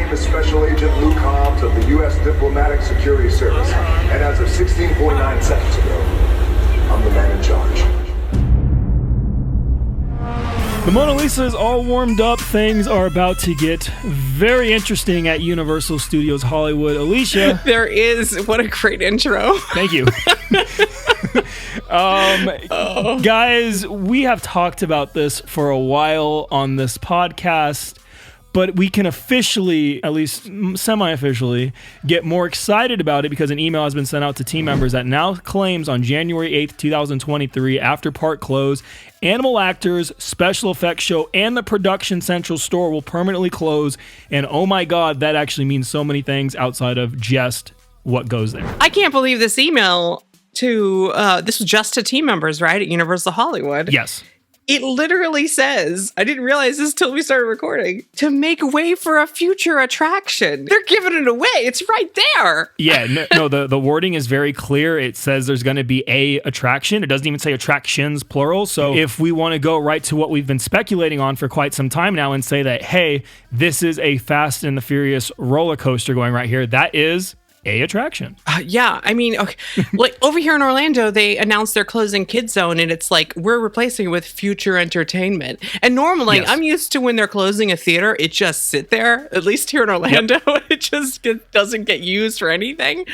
name is Special Agent Luke Hobbs of the U.S. Diplomatic Security Service. And as of 16.9 seconds ago, I'm the man in charge. The Mona Lisa is all warmed up. Things are about to get very interesting at Universal Studios Hollywood. Alicia. There is. What a great intro. Thank you. Guys, we have talked about this for a while on this podcast, but we can officially, at least semi-officially, get more excited about it because an email has been sent out to team members that now claims on January 8th, 2023, after park close, Animal Actors, Special Effects Show, and the Production Central store will permanently close. And oh my God, that actually means so many things outside of just what goes there. I can't believe this email to, this was just to team members, right, at Universal Hollywood. Yes. It literally says, I didn't realize this till we started recording, to make way for a future attraction. They're giving it away. It's right there. Yeah, no, the wording is very clear. It says there's going to be a attraction. It doesn't even say attractions, plural. So if we want to go right to what we've been speculating on for quite some time now and say that, hey, this is a Fast and the Furious roller coaster going right here, that is a attraction. Yeah, I mean, okay. Like over here in Orlando, they announced they're closing Kid Zone, and it's like we're replacing it with future entertainment. And normally, yes. I'm used to when they're closing a theater, it just sit there. At least here in Orlando, yep. It just doesn't get used for anything.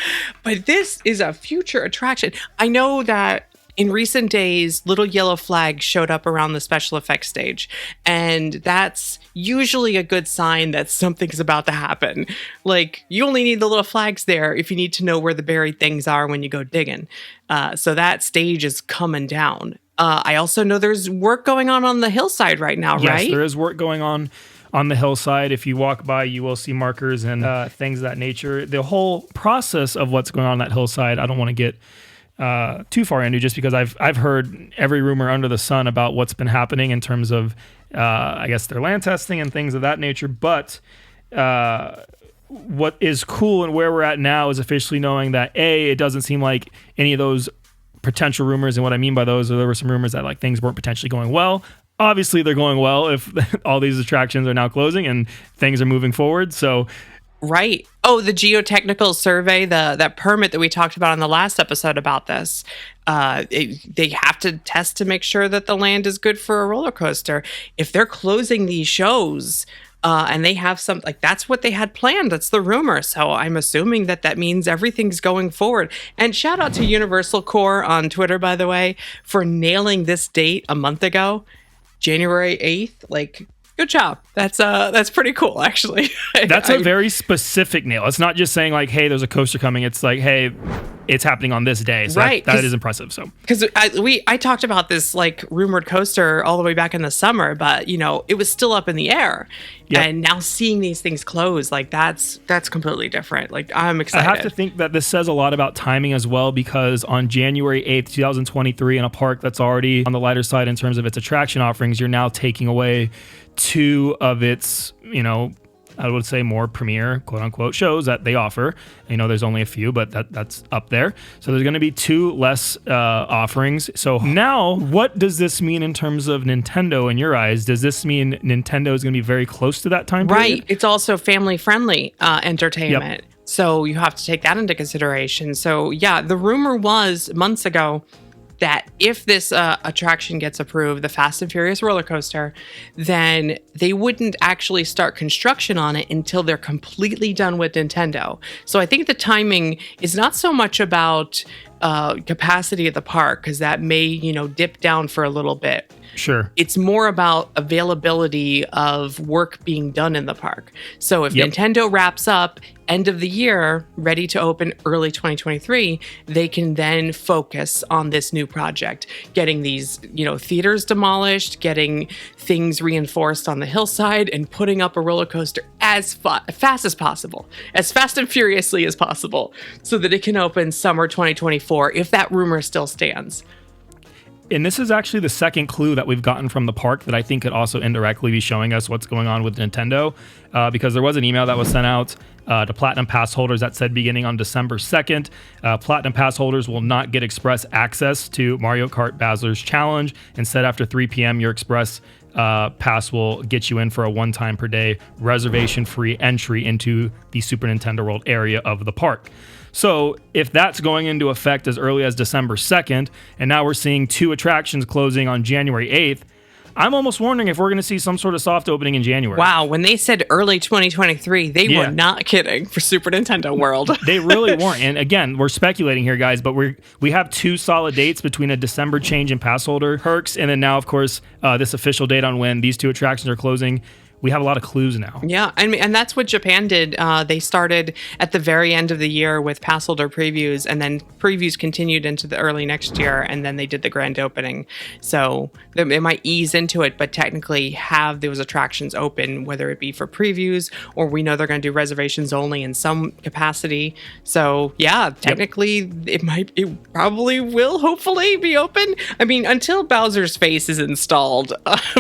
But this is a future attraction. I know that in recent days, little yellow flags showed up around the special effects stage, and that's usually a good sign that something's about to happen. Like, you only need the little flags there if you need to know where the buried things are when you go digging. So that stage is coming down. I also know there's work going on the hillside right now, right? Yes, there is work going on the hillside. If you walk by, you will see markers and things of that nature. The whole process of what's going on that hillside, I don't want to get too far into, just because I've heard every rumor under the sun about what's been happening in terms of, I guess, their land testing and things of that nature. But what is cool and where we're at now is officially knowing that, A, it doesn't seem like any of those potential rumors, and what I mean by those are there were some rumors that like things weren't potentially going well. Obviously, they're going well if all these attractions are now closing and things are moving forward. So right. Oh, the geotechnical survey, that permit that we talked about on the last episode about this. They have to test to make sure that the land is good for a roller coaster. If they're closing these shows and they have some, like, that's what they had planned. That's the rumor. So I'm assuming that means everything's going forward. And shout out to Universal Corps on Twitter, by the way, for nailing this date a month ago, January 8th. Like, good job. That's pretty cool, actually. That's a very specific nail. It's not just saying like, hey, there's a coaster coming. It's like, hey, it's happening on this day. So right, that is impressive. So because I talked about this like rumored coaster all the way back in the summer, but you know it was still up in the air. Yep. And now seeing these things close, like that's completely different. Like I'm excited. I have to think that this says a lot about timing as well, because on January 8th, 2023, in a park that's already on the lighter side in terms of its attraction offerings, you're now taking away two of its, you know, I would say more premier, quote unquote, shows that they offer. You know, there's only a few, but that's up there. So there's going to be two less offerings. So now, what does this mean in terms of Nintendo in your eyes? Does this mean Nintendo is going to be very close to that time period? Right. It's also family-friendly entertainment. Yep. So you have to take that into consideration. So yeah, the rumor was months ago that if this attraction gets approved, the Fast and Furious roller coaster, then they wouldn't actually start construction on it until they're completely done with Nintendo. So I think the timing is not so much about capacity of the park, because that may, you know, dip down for a little bit. Sure. It's more about availability of work being done in the park. So if Nintendo wraps up end of the year, ready to open early 2023, they can then focus on this new project, getting these, you know, theaters demolished, getting things reinforced on the hillside, and putting up a roller coaster as fast as possible, as fast and furiously as possible, so that it can open summer 2024, if that rumor still stands. And this is actually the second clue that we've gotten from the park that I think could also indirectly be showing us what's going on with Nintendo, because there was an email that was sent out to Platinum Pass holders that said beginning on December 2nd, Platinum Pass holders will not get express access to Mario Kart Bowser's Challenge. Instead, after 3 p.m., your express pass will get you in for a one-time per day reservation-free entry into the Super Nintendo World area of the park. So if that's going into effect as early as December 2nd, and now we're seeing 2 attractions closing on January 8th, I'm almost wondering if we're going to see some sort of soft opening in January. Wow, when they said early 2023, they were not kidding for Super Nintendo World. They really weren't. And again, we're speculating here, guys, but we have 2 solid dates between a December change in pass holder perks, and then now, of course, this official date on when these 2 attractions are closing. We have a lot of clues now. Yeah, and that's what Japan did. They started at the very end of the year with pass holder previews, and then previews continued into the early next year, and then they did the grand opening. So they might ease into it, but technically have those attractions open, whether it be for previews or we know they're going to do reservations only in some capacity. So yeah, technically it probably will hopefully be open. I mean, until Bowser's face is installed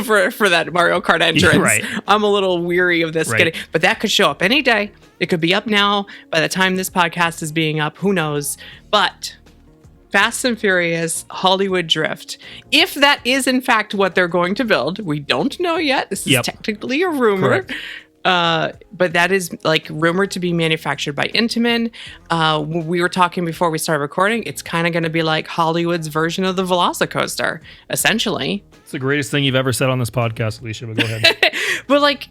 for that Mario Kart entrance. Right. I'm a little weary of this getting, but that could show up any day. It could be up now. By the time this podcast is being up, who knows? But Fast and Furious Hollywood Drift, if that is in fact what they're going to build, we don't know yet. This is technically a rumor. Correct. But that is like rumored to be manufactured by Intamin. We were talking before we started recording. It's kind of going to be like Hollywood's version of the Velocicoaster, essentially. It's the greatest thing you've ever said on this podcast, Alicia, but go ahead. But like,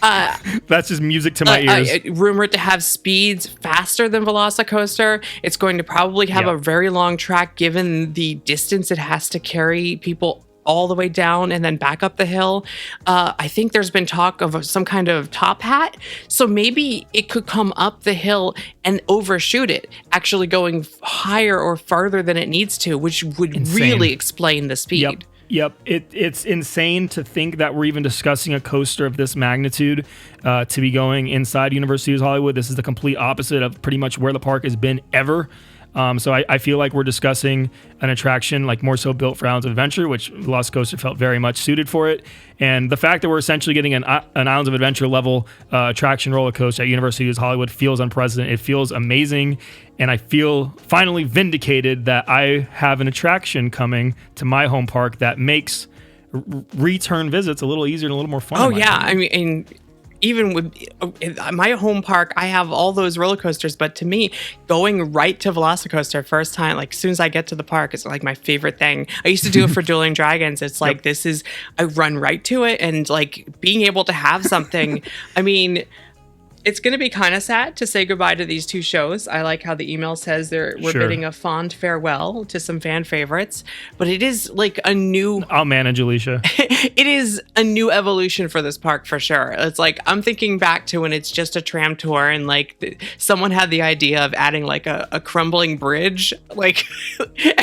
that's just music to my ears. Rumored to have speeds faster than Velocicoaster. It's going to probably have a very long track given the distance it has to carry people all the way down and then back up the hill. I think there's been talk of some kind of top hat. So maybe it could come up the hill and overshoot it, actually going higher or farther than it needs to, which would really explain the speed. Yep. It's insane to think that we're even discussing a coaster of this magnitude to be going inside Universal Studios Hollywood. This is the complete opposite of pretty much where the park has been ever. So I feel like we're discussing an attraction like more so built for Islands of Adventure, which Velocicoaster felt very much suited for it. And the fact that we're essentially getting an Islands of Adventure level attraction roller coaster at Universal Studios Hollywood feels unprecedented. It feels amazing. And I feel finally vindicated that I have an attraction coming to my home park that makes return visits a little easier and a little more fun. Oh, yeah. I mean, even with my home park, I have all those roller coasters, but to me, going right to Velocicoaster first time, like as soon as I get to the park, it's like my favorite thing. I used to do it for Dueling Dragons. It's like, I run right to it, and like being able to have something, I mean, it's going to be kind of sad to say goodbye to these 2 shows. I like how the email says we're bidding a fond farewell to some fan favorites, but it is like a new... I'll manage, Alicia. It is a new evolution for this park for sure. It's like, I'm thinking back to when it's just a tram tour and like someone had the idea of adding like a crumbling bridge, like,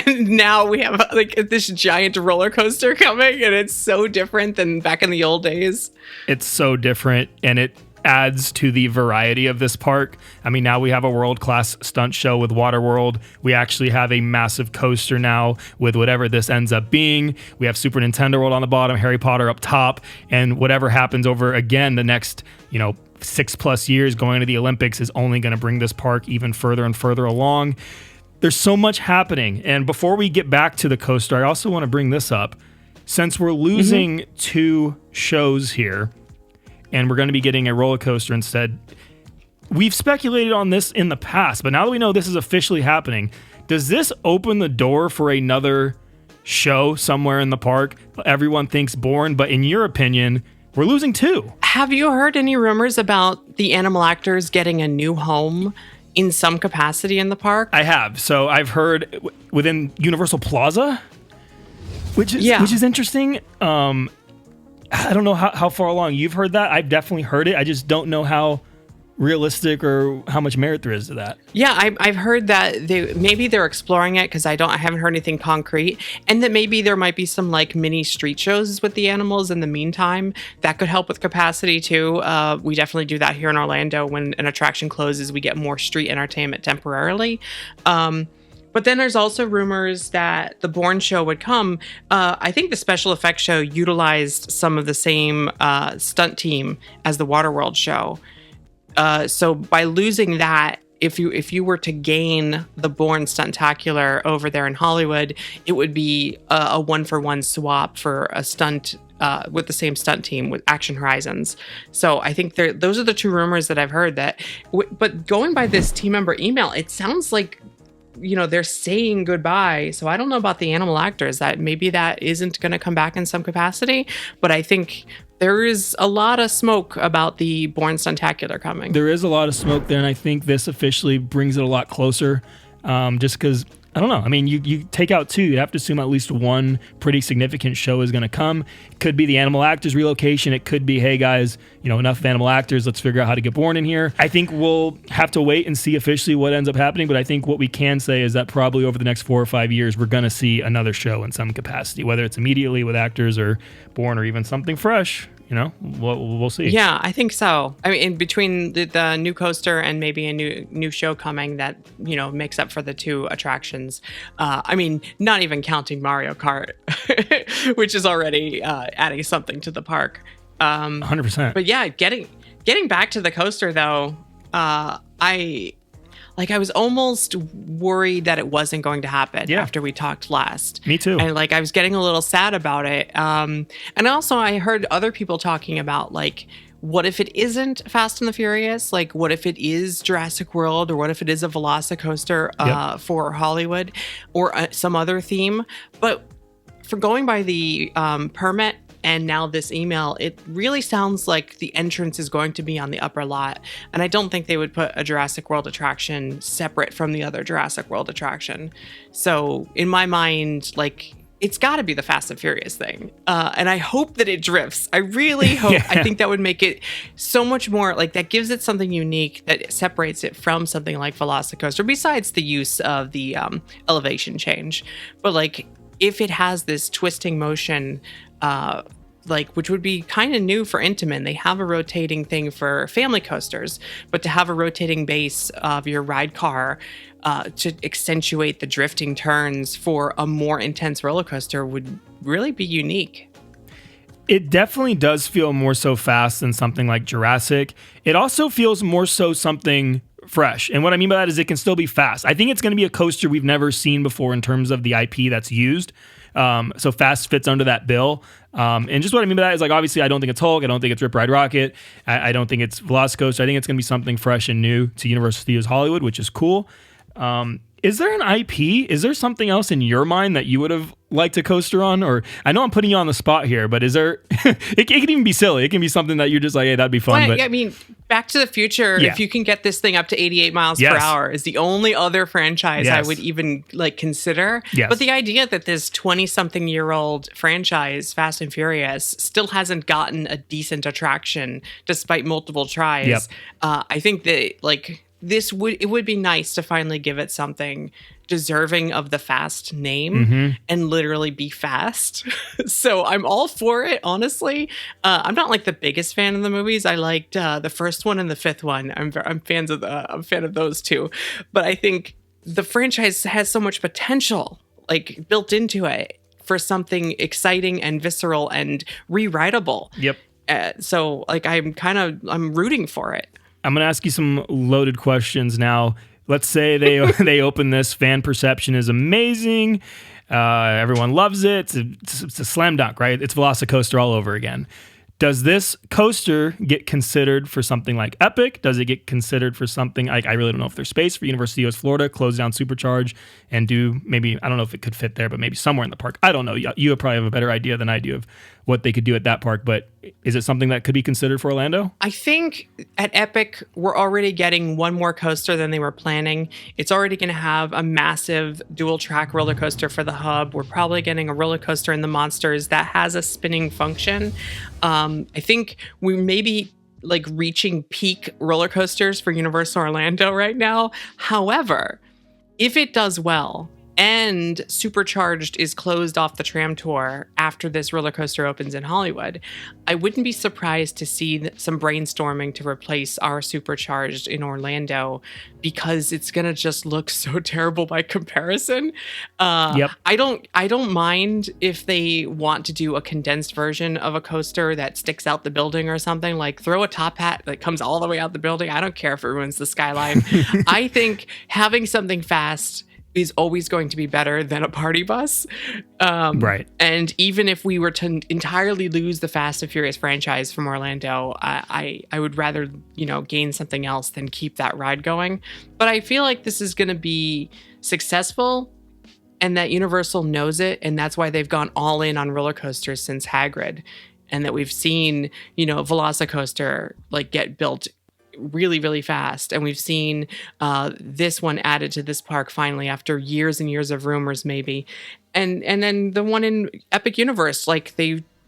and now we have like this giant roller coaster coming, and it's so different than back in the old days. It's so different, and it adds to the variety of this park. I mean, now we have a world-class stunt show with Waterworld. We actually have a massive coaster now with whatever this ends up being. We have Super Nintendo World on the bottom, Harry Potter up top, and whatever happens over, again, the next, 6+ years going to the Olympics is only going to bring this park even further and further along. There's so much happening. And before we get back to the coaster, I also want to bring this up. Since we're losing 2 shows here, and we're going to be getting a roller coaster instead. We've speculated on this in the past, but now that we know this is officially happening, does this open the door for another show somewhere in the park? Everyone thinks Bourne, but in your opinion, we're losing 2. Have you heard any rumors about the animal actors getting a new home in some capacity in the park? I have. So I've heard within Universal Plaza, which is interesting. I don't know how far along you've heard that. I've definitely heard it. I just don't know how realistic or how much merit there is to that. Yeah, I've heard that maybe they're exploring it because I haven't heard anything concrete, and that maybe there might be some like mini street shows with the animals in the meantime that could help with capacity too. We definitely do that here in Orlando. When an attraction closes, we get more street entertainment temporarily. But then there's also rumors that the Bourne show would come. I think the special effects show utilized some of the same stunt team as the Waterworld show. So by losing that, if you were to gain the Bourne Stuntacular over there in Hollywood, it would be a 1-for-1 swap for a stunt with the same stunt team with Action Horizons. So I think those are the two rumors that I've heard. But going by this team member email, it sounds like they're saying goodbye. So I don't know about the animal actors. That maybe that isn't going to come back in some capacity. But I think there is a lot of smoke about the Bourne Stuntacular coming. There is a lot of smoke there, and I think this officially brings it a lot closer. Just because, I don't know. I mean, you take out two, you have to assume at least one pretty significant show is going to come. It could be the animal actors relocation. It could be, hey guys, enough of animal actors. Let's figure out how to get Bourne in here. I think we'll have to wait and see officially what ends up happening. But I think what we can say is that probably over the next 4 or 5 years, we're going to see another show in some capacity, whether it's immediately with actors or Bourne or even something fresh. We'll see. Yeah, I think so. I mean, in between the new coaster and maybe a new show coming that, makes up for the two attractions. I mean, not even counting Mario Kart, which is already adding something to the park. 100%. But yeah, getting back to the coaster though, I was almost worried that it wasn't going to happen after we talked last. Me too. And I was getting a little sad about it. And also I heard other people talking about what if it isn't Fast and the Furious? What if it is Jurassic World, or what if it is a Velocicoaster for Hollywood or some other theme? But for going by the permit and now this email, it really sounds like the entrance is going to be on the upper lot. And I don't think they would put a Jurassic World attraction separate from the other Jurassic World attraction. So in my mind, it's got to be the Fast and Furious thing. And I hope that it drifts. I really hope. Yeah. I think that would make it so much more, that gives it something unique that separates it from something like Velocicoaster, besides the use of the elevation change. But if it has this twisting motion, which would be kind of new for Intamin. They have a rotating thing for family coasters, but to have a rotating base of your ride car to accentuate the drifting turns for a more intense roller coaster would really be unique. It definitely does feel more so fast than something like Jurassic. It also feels more so something fresh. And what I mean by that is it can still be fast. I think it's going to be a coaster we've never seen before in terms of the IP that's used. So fast fits under that bill. And just what I mean by that is obviously I don't think it's Hulk. I don't think it's Rip Ride Rocket. I don't think it's Velocicoaster. I think it's going to be something fresh and new to Universal Studios Hollywood, which is cool. Is there an IP? Is there something else in your mind that you would have liked to coaster on? Or I know I'm putting you on the spot here, but is there, it can even be silly. It can be something that you're just hey, that'd be fun. Well, I mean, Back to the Future, if you can get this thing up to 88 miles per hour, is the only other franchise I would even consider. Yes. But the idea that this 20-something-year-old franchise, Fast and Furious, still hasn't gotten a decent attraction despite multiple tries, I think that it would be nice to finally give it something deserving of the Fast name and literally be fast. So I'm all for it, honestly. I'm not the biggest fan of the movies. I liked the first one and the fifth one. I'm a fan of those two. But I think the franchise has so much potential built into it for something exciting and visceral and rewritable. Yep. So I'm rooting for it. I'm going to ask you some loaded questions now. Let's say they open this. Fan perception is amazing. Everyone loves it. It's a slam dunk, right? It's Velocicoaster all over again. Does this coaster get considered for something like Epic? Does it get considered for something I really don't know if there's space for Universal Studios Florida, close down Supercharge and do maybe, I don't know if it could fit there, but maybe somewhere in the park. I don't know. You probably have a better idea than I do of what they could do at that park, but is it something that could be considered for Orlando? I think at Epic, we're already getting one more coaster than they were planning. It's already going to have a massive dual track roller coaster for the hub. We're probably getting a roller coaster in the Monsters that has a spinning function. I think we may be reaching peak roller coasters for Universal Orlando right now. However, if it does well, and Supercharged is closed off the tram tour after this roller coaster opens in Hollywood, I wouldn't be surprised to see some brainstorming to replace our Supercharged in Orlando, because it's gonna just look so terrible by comparison. I don't mind if they want to do a condensed version of a coaster that sticks out the building or something, throw a top hat that comes all the way out the building. I don't care if it ruins the skyline. I think having something fast is always going to be better than a party bus. Right. And even if we were to entirely lose the Fast and Furious franchise from Orlando, I would rather, gain something else than keep that ride going. But I feel like this is going to be successful and that Universal knows it. And that's why they've gone all in on roller coasters since Hagrid. And that we've seen, Velocicoaster get built really, really fast. And we've seen this one added to this park finally after years and years of rumors, maybe. And then the one in Epic Universe,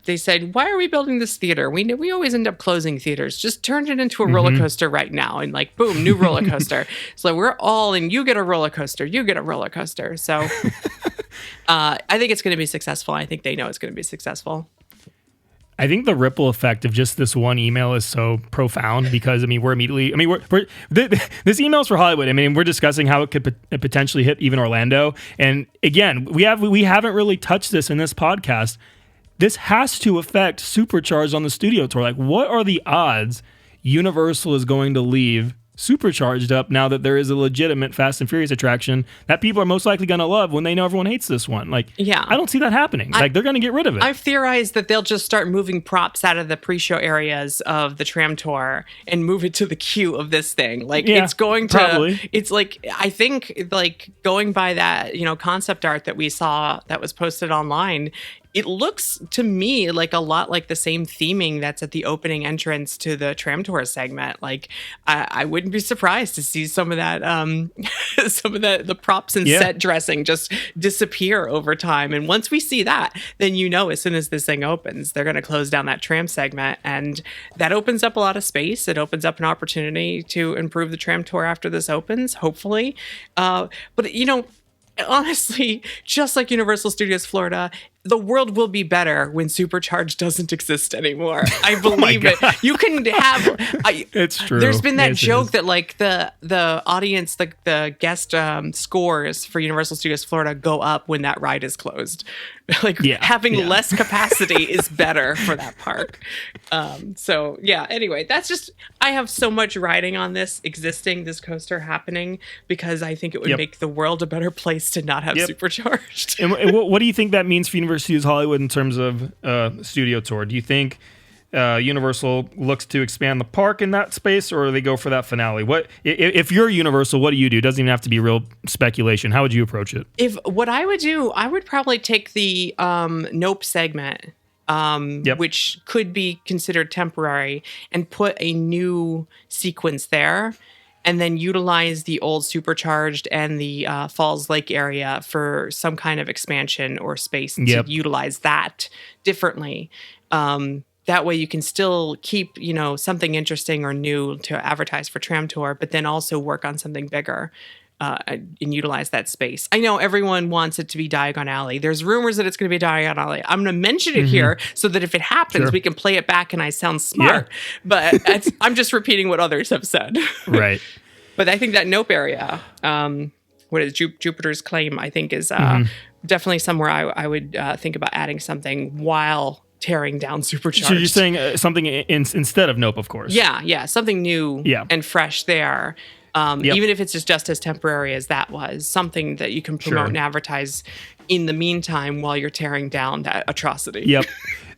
they said, why are we building this theater? We always end up closing theaters. Just turn it into a roller coaster right now. And boom, new roller coaster. So we're all in, you get a roller coaster, you get a roller coaster. So I think it's going to be successful. I think they know it's going to be successful. I think the ripple effect of just this one email is so profound because we're immediately, this email's for Hollywood. We're discussing how it could potentially hit even Orlando. And again, we haven't really touched this in this podcast. This has to affect Supercharged on the studio tour. What are the odds Universal is going to leave Supercharged up now that there is a legitimate Fast and Furious attraction that people are most likely going to love when they know everyone hates this one? Yeah. I don't see that happening. They're going to get rid of it. I've theorized that they'll just start moving props out of the pre-show areas of the tram tour and move it to the queue of this thing. It's going to, probably. It's I think going by that, concept art that we saw that was posted online, it looks to me like a lot like the same theming that's at the opening entrance to the tram tour segment. I wouldn't be surprised to see some of that, the props and set dressing just disappear over time. And once we see that, then as soon as this thing opens, they're going to close down that tram segment, and that opens up a lot of space. It opens up an opportunity to improve the tram tour after this opens, hopefully. But honestly, just like Universal Studios Florida, the world will be better when Supercharged doesn't exist anymore. I believe it. You can have. It's true. There's been that joke that the audience, the guest scores for Universal Studios Florida go up when that ride is closed. Having less capacity is better for that park. Anyway, that's just, I have so much riding on this coaster happening because I think it would make the world a better place to not have Supercharged. And what do you think that means for Universal Studios Hollywood in terms of studio tour? Do you think Universal looks to expand the park in that space, or they go for that finale? What if you're Universal? What do you do? It doesn't even have to be real speculation. How would you approach it? What I would do, I would probably take the Nope segment, which could be considered temporary, and put a new sequence there. And then utilize the old Supercharged and the Falls Lake area for some kind of expansion or space to utilize that differently. That way you can still keep, something interesting or new to advertise for Tram Tour, but then also work on something bigger and utilize that space. I know everyone wants it to be Diagon Alley. There's rumors that it's going to be Diagon Alley. I'm going to mention it here so that if it happens, we can play it back and I sound smart. Yeah. But I'm just repeating what others have said. Right. But I think that Nope area, what is Jupiter's Claim, I think is definitely somewhere I would think about adding something while tearing down Supercharged. So you're saying something instead of Nope, of course. Yeah. Something new and fresh there. Even if it's just as temporary as that was, something that you can promote and advertise in the meantime while you're tearing down that atrocity. Yep.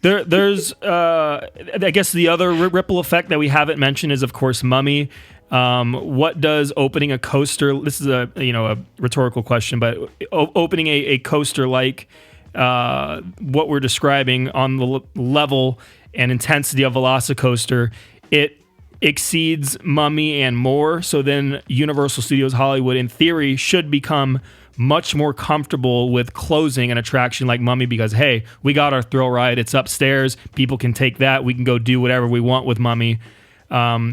There's, I guess the other ripple effect that we haven't mentioned is, of course, Mummy. What does opening a coaster, this is a rhetorical question, but opening a coaster like what we're describing on the level and intensity of Velocicoaster, it exceeds Mummy and more. So then Universal Studios Hollywood, in theory, should become much more comfortable with closing an attraction like Mummy because, hey, we got our thrill ride. It's upstairs. People can take that. We can go do whatever we want with Mummy. How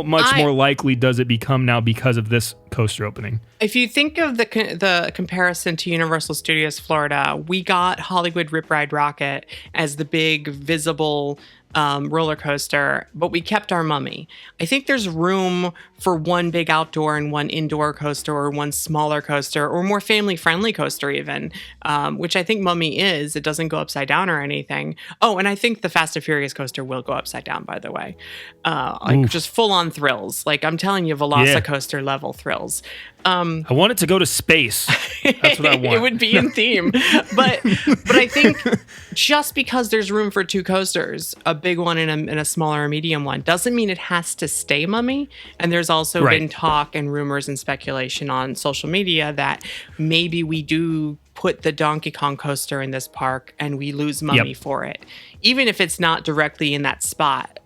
much more likely does it become now because of this coaster opening? If you think of the comparison to Universal Studios Florida, we got Hollywood Rip Ride Rocket as the big visible roller coaster, but we kept our Mummy. I think there's room for one big outdoor and one indoor coaster, or one smaller coaster, or more family-friendly coaster even, which I think Mummy is. It doesn't go upside down or anything. Oh, and I think the Fast and Furious coaster will go upside down, by the way. Just full-on thrills. I'm telling you, Velocicoaster level thrills. I want it to go to space. That's what I want. It would be in theme. But I think just because there's room for two coasters, a big one and a smaller or medium one, doesn't mean it has to stay Mummy. And there's also been talk and rumors and speculation on social media that maybe we do put the Donkey Kong coaster in this park and we lose Mummy for it. Even if it's not directly in that spot.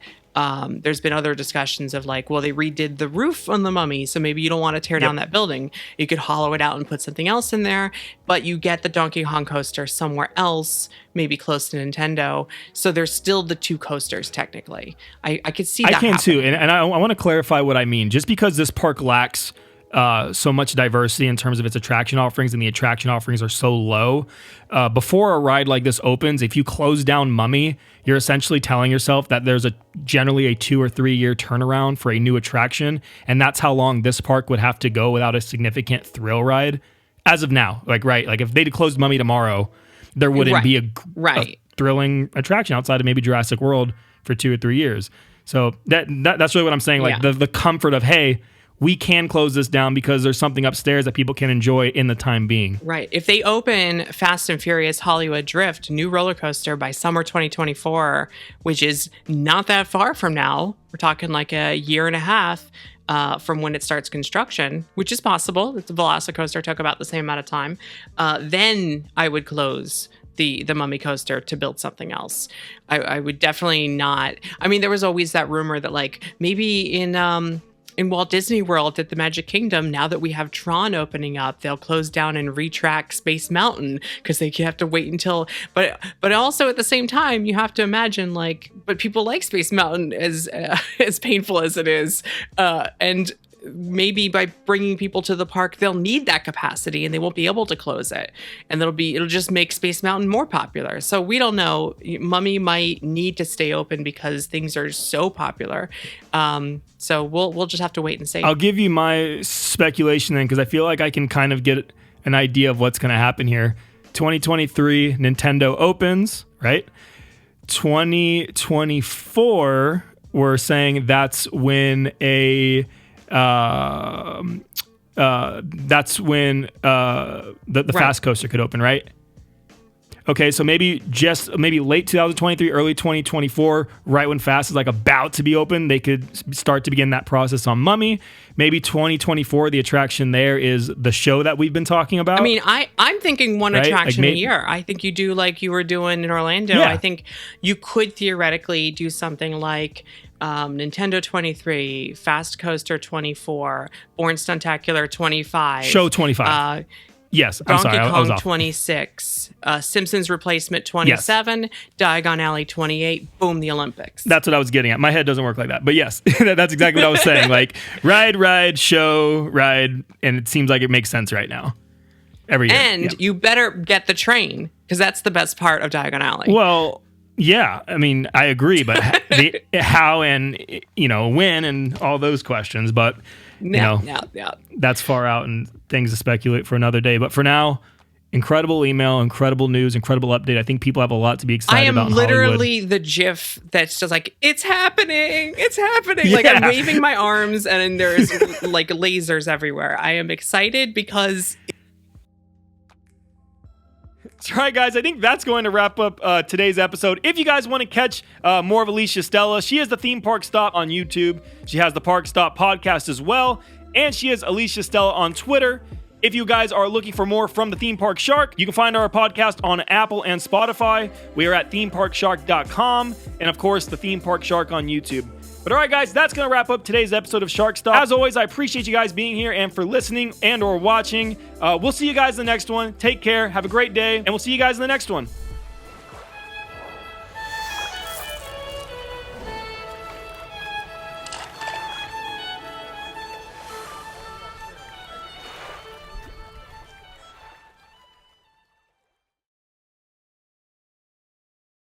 There's been other discussions of like, well, they redid the roof on the Mummy, so maybe you don't want to tear down that building. You could hollow it out and put something else in there, but you get the Donkey Kong coaster somewhere else, maybe close to Nintendo. So there's still the two coasters, technically. I could see that I can too, and I want to clarify what I mean. Just because this park lacks so much diversity in terms of its attraction offerings, and the attraction offerings are so low, before a ride like this opens, if you close down Mummy, you're essentially telling yourself that there's generally a 2 or 3 year turnaround for a new attraction, and that's how long this park would have to go without a significant thrill ride as of now. Like if they'd closed Mummy tomorrow, there wouldn't be a thrilling attraction outside of maybe Jurassic World for 2 or 3 years. So that's really what I'm saying. Like the comfort of, hey, we can close this down because there's something upstairs that people can enjoy in the time being. Right. If they open Fast and Furious Hollywood Drift, new roller coaster by summer 2024, which is not that far from now, we're talking like a year and a half from when it starts construction, which is possible. The Velocicoaster took about the same amount of time. Then I would close the Mummy coaster to build something else. I would definitely not. I mean, there was always that rumor that like maybe in Walt Disney World at the Magic Kingdom, now that we have Tron opening up, they'll close down and retrack Space Mountain because they have to wait until. But also at the same time, you have to imagine but people like Space Mountain as painful as it is, and maybe by bringing people to the park, they'll need that capacity and they won't be able to close it, and it'll just make Space Mountain more popular. So we don't know. Mummy might need to stay open because things are so popular. So we'll just have to wait and see. I'll give you my speculation then, because I feel like I can kind of get an idea of what's going to happen here. 2023, Nintendo opens, right? 2024, we're saying that's when the fast coaster could open, right? Okay, so maybe late 2023, early 2024, right when Fast is like about to be open, they could start to begin that process on Mummy. Maybe 2024, the attraction there is the show that we've been talking about. I mean, I'm thinking one attraction a year. I think you do like you were doing in Orlando. Yeah. I think you could theoretically do something like Nintendo 23, Fast Coaster 24, Born Stuntacular 25. Show 25. Yes, I'm Donkey sorry, I was Kong off. 26, Simpsons Replacement 27, yes. Diagon Alley 28, boom, the Olympics. That's what I was getting at. My head doesn't work like that. But yes, that's exactly what I was saying. Like ride, show, ride, and it seems like it makes sense right now. Every year. And you better get the train, because that's the best part of Diagon Alley. Well, yeah, I mean, I agree, but how and when and all those questions, but that's far out and things to speculate for another day. But for now, incredible email, incredible news, incredible update. I think people have a lot to be excited about. I am literally the GIF that's just like, it's happening. Yeah. Like I'm waving my arms and there's like lasers everywhere. I am excited because... All right, guys, I think that's going to wrap up today's episode. If you guys want to catch more of Alicia Stella, she has the Theme Park Stop on YouTube. She has the Park Stop podcast as well. And she is Alicia Stella on Twitter. If you guys are looking for more from the Theme Park Shark, you can find our podcast on Apple and Spotify. We are at themeparkshark.com. And, of course, the Theme Park Shark on YouTube. But all right, guys, that's going to wrap up today's episode of Shark Stop. As always, I appreciate you guys being here and for listening and or watching. We'll see you guys in the next one. Take care. Have a great day. And we'll see you guys in the next one.